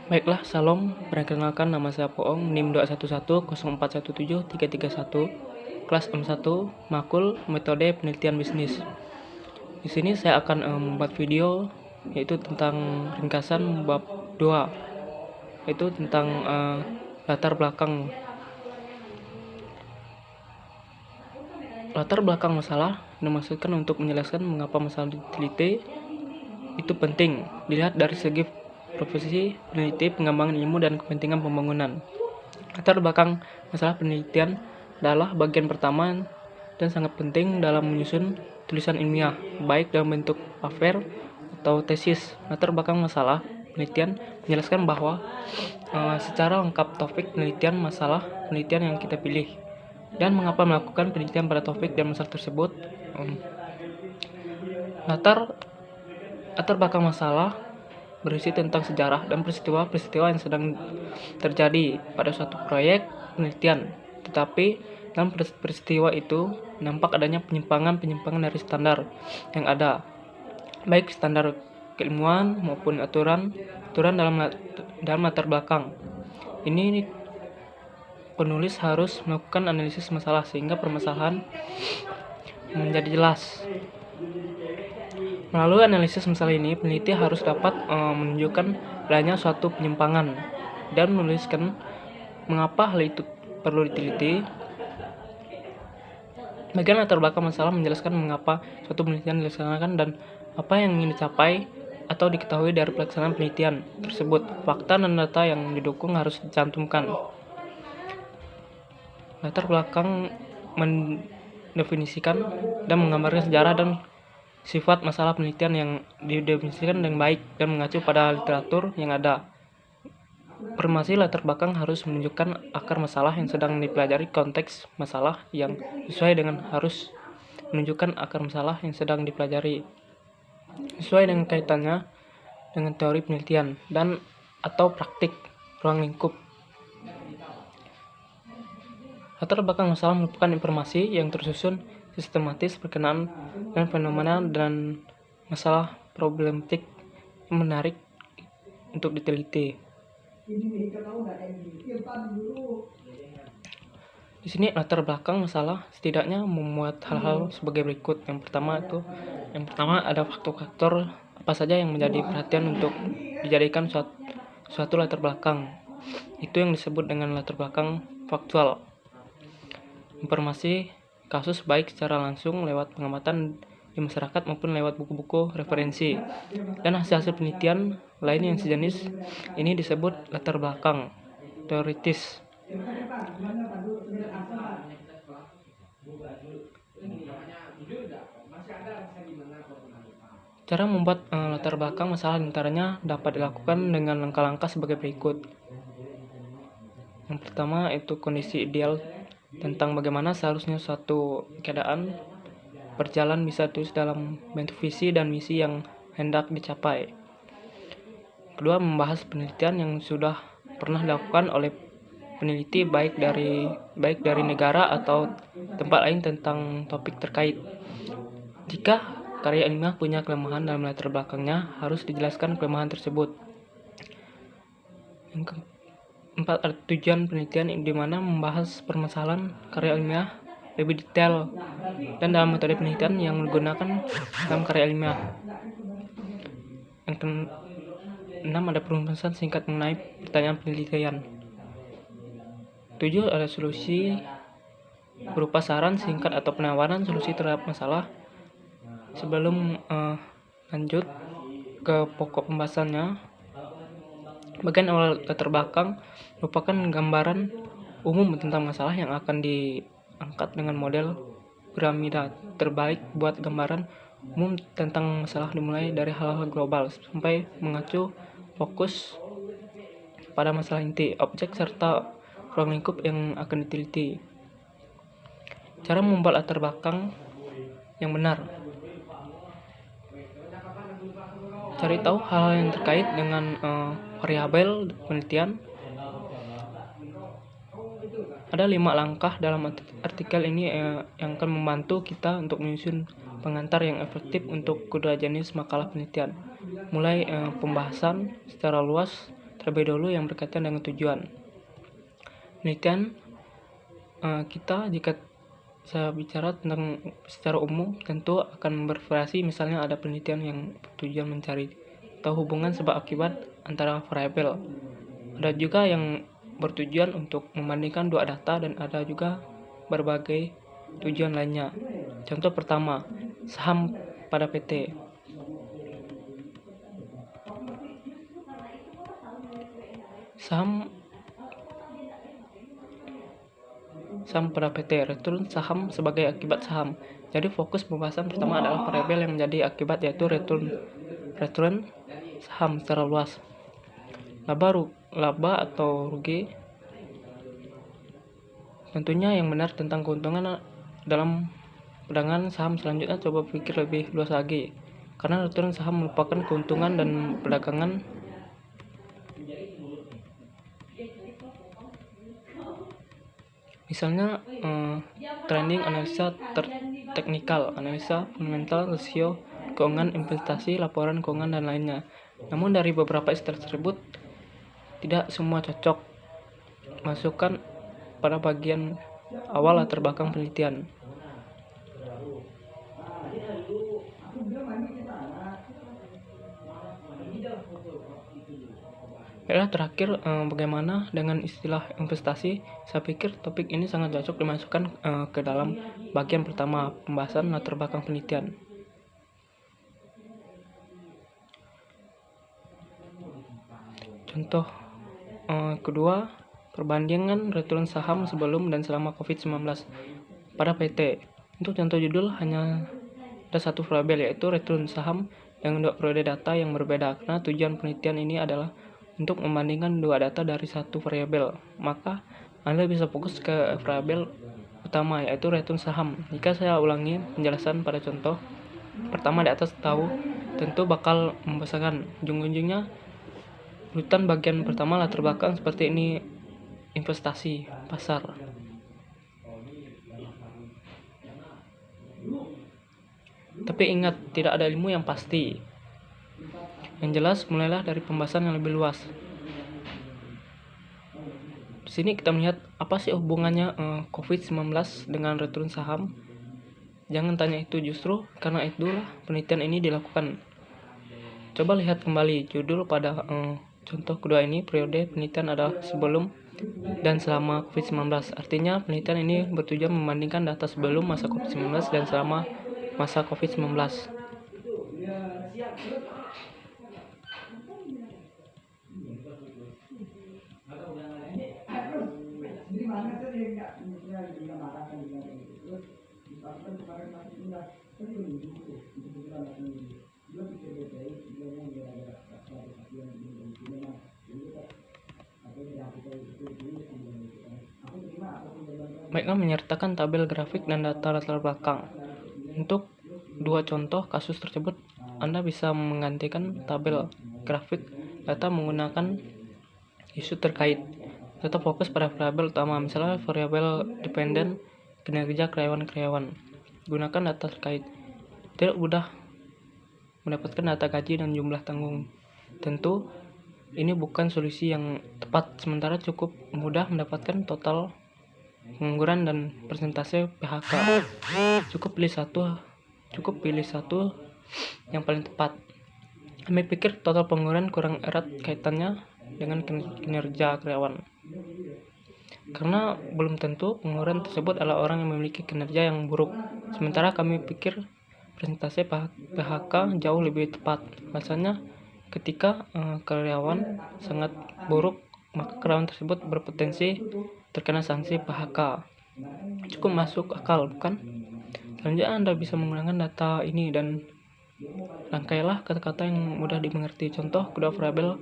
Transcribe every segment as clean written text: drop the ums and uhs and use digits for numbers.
Baiklah, salam. Perkenalkan, nama saya Poong, NIM 211041731, kelas M1, Makul, Metode Penelitian Bisnis. Di sini saya akan membuat video yaitu tentang ringkasan bab 2, yaitu tentang latar belakang. Latar belakang masalah dimaksudkan untuk menjelaskan mengapa masalah diteliti itu penting dilihat dari segi profesi peneliti, pengembangan ilmu, dan kepentingan pembangunan. Latar belakang masalah penelitian adalah bagian pertama dan sangat penting dalam menyusun tulisan ilmiah, baik dalam bentuk paper atau tesis. Latar belakang masalah penelitian menjelaskan bahwa secara lengkap topik penelitian, masalah penelitian yang kita pilih, dan mengapa melakukan penelitian pada topik dan masalah tersebut. Latar belakang masalah berisi tentang sejarah dan peristiwa-peristiwa yang sedang terjadi pada suatu proyek penelitian. Tetapi dalam peristiwa itu nampak adanya penyimpangan dari standar yang ada, baik standar keilmuan maupun aturan dalam latar belakang. Ini penulis harus melakukan analisis masalah sehingga permasalahan menjadi jelas. Melalui analisis masalah ini, peneliti harus dapat menunjukkan adanya suatu penyimpangan dan menuliskan mengapa hal itu perlu diteliti. Bagian latar belakang masalah menjelaskan mengapa suatu penelitian dilaksanakan dan apa yang ingin dicapai atau diketahui dari pelaksanaan penelitian tersebut. Fakta dan data yang didukung harus dicantumkan. Latar belakang mendefinisikan dan menggambarkan sejarah dan sifat masalah penelitian yang didefinisikan dengan baik dan mengacu pada literatur yang ada. Informasi latar belakang harus menunjukkan akar masalah yang sedang dipelajari, konteks masalah yang sesuai dengan harus menunjukkan akar masalah yang sedang dipelajari sesuai dengan kaitannya dengan teori penelitian dan atau praktik ruang lingkup. Latar belakang masalah merupakan informasi yang tersusun sistematis berkenaan dengan fenomena dan masalah problematik yang menarik untuk diteliti. Di sini latar belakang masalah setidaknya memuat hal-hal sebagai berikut. Yang pertama ada faktor-faktor apa saja yang menjadi perhatian untuk dijadikan suatu latar belakang. Itu yang disebut dengan latar belakang faktual. Informasi kasus baik secara langsung lewat pengamatan di masyarakat maupun lewat buku-buku referensi dan hasil-hasil penelitian lain yang sejenis ini disebut latar belakang teoritis. Cara membuat latar belakang masalah diantaranya dapat dilakukan dengan langkah-langkah sebagai berikut. Yang pertama itu kondisi ideal tentang bagaimana seharusnya suatu keadaan berjalan bisa ditulis dalam bentuk visi dan misi yang hendak dicapai. Kedua, membahas penelitian yang sudah pernah dilakukan oleh peneliti baik dari negara atau tempat lain tentang topik terkait. Jika karya ilmiah punya kelemahan dalam latar belakangnya, harus dijelaskan kelemahan tersebut. Yang keempat, ada tujuan penelitian di mana membahas permasalahan karya ilmiah lebih detail dan dalam metode penelitian yang digunakan dalam karya ilmiah. Yang keenam, ada perumpamaan singkat mengenai pertanyaan penelitian. 7, ada solusi berupa saran singkat atau penawaran solusi terhadap masalah. Sebelum lanjut ke pokok pembahasannya, bagian awal latar belakang merupakan gambaran umum tentang masalah yang akan diangkat dengan model piramida terbalik. Buat gambaran umum tentang masalah dimulai dari hal-hal global sampai mengacu fokus pada masalah inti, objek, serta ruang lingkup yang akan diteliti. Cara membuat latar belakang yang benar. Cari tahu hal-hal yang terkait dengan variabel penelitian. Ada 5 langkah dalam artikel ini yang akan membantu kita untuk menyusun pengantar yang efektif untuk kedua jenis makalah penelitian. Mulai pembahasan secara luas terlebih dahulu yang berkaitan dengan tujuan. Penelitian kita, jika saya bicara tentang secara umum, tentu akan bervariasi. Misalnya ada penelitian yang bertujuan mencari tahu hubungan sebab akibat antara variabel. Ada juga yang bertujuan untuk membandingkan dua data, dan ada juga berbagai tujuan lainnya. Contoh pertama, saham pada PT. Saham pada PT, return saham sebagai akibat saham. Jadi fokus pembahasan pertama adalah variabel yang menjadi akibat, yaitu return saham secara luas. Laba atau rugi, tentunya yang benar tentang keuntungan dalam perdagangan saham. Selanjutnya coba pikir lebih luas lagi, karena return saham merupakan keuntungan dan perdagangan. Misalnya trending, analisa teknikal, analisa fundamental, rasio keuangan, investasi, laporan keuangan, dan lainnya. Namun dari beberapa istilah tersebut, tidak semua cocok masukkan pada bagian awal latar belakang penelitian. Terakhir, bagaimana dengan istilah investasi? Saya pikir topik ini sangat cocok dimasukkan ke dalam bagian pertama, pembahasan latar belakang penelitian. Contoh kedua, perbandingan return saham sebelum dan selama COVID-19 pada PT. Untuk contoh judul hanya ada satu variabel, yaitu return saham dengan dua periode data yang berbeda. Karena tujuan penelitian ini adalah untuk membandingkan dua data dari satu variabel, maka Anda bisa fokus ke variabel utama, yaitu return saham. Jika saya ulangi penjelasan pada contoh pertama di atas, tahu tentu bakal membosankan. Ujung-ujungnya urutan bagian pertama latar belakang seperti ini: investasi, pasar. Tapi ingat, tidak ada ilmu yang pasti. Yang jelas, mulailah dari pembahasan yang lebih luas. Di sini kita melihat apa sih hubungannya COVID-19 dengan return saham. Jangan tanya itu, justru karena itulah penelitian ini dilakukan. Coba lihat kembali judul pada contoh kedua ini. Periode penelitian adalah sebelum dan selama COVID-19. Artinya penelitian ini bertujuan membandingkan data sebelum masa COVID-19 dan selama masa COVID-19. Baiklah, menyertakan tabel grafik dan data latar belakang. Untuk dua contoh kasus tersebut, Anda bisa menggantikan tabel grafik data menggunakan isu terkait. Tetap fokus pada variabel utama, misalnya variabel dependen, kinerja karyawan-karyawan. Gunakan data terkait. Tidak mudah mendapatkan data gaji dan jumlah tanggung. Tentu ini bukan solusi yang tepat, sementara cukup mudah mendapatkan total pengangguran dan persentase PHK. Cukup pilih satu yang paling tepat. Kami pikir total pengangguran kurang erat kaitannya dengan kinerja karyawan, karena belum tentu pengangguran tersebut adalah orang yang memiliki kinerja yang buruk. Sementara kami pikir persentase PHK jauh lebih tepat. Rasanya ketika karyawan sangat buruk, maka karyawan tersebut berpotensi terkena sanksi PHK. Cukup masuk akal, bukan? Selanjutnya Anda bisa menggunakan data ini dan rangkailah kata-kata yang mudah dimengerti. Contoh kedua, variabel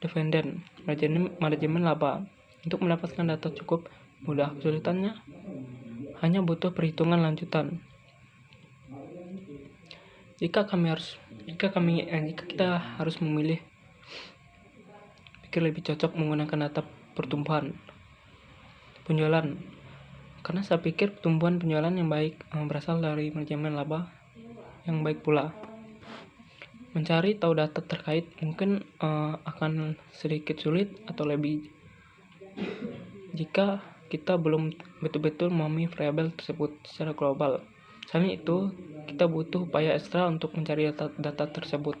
dependen, manajemen laba. Untuk mendapatkan data cukup mudah. Kesulitannya hanya butuh perhitungan lanjutan. Jika kita harus memilih, pikir lebih cocok menggunakan data pertumbuhan penjualan, karena saya pikir pertumbuhan penjualan yang baik berasal dari manajemen laba yang baik pula. Mencari tahu data terkait mungkin akan sedikit sulit atau lebih jika kita belum betul-betul memahami variabel tersebut secara global. Selain itu, kita butuh upaya ekstra untuk mencari data tersebut.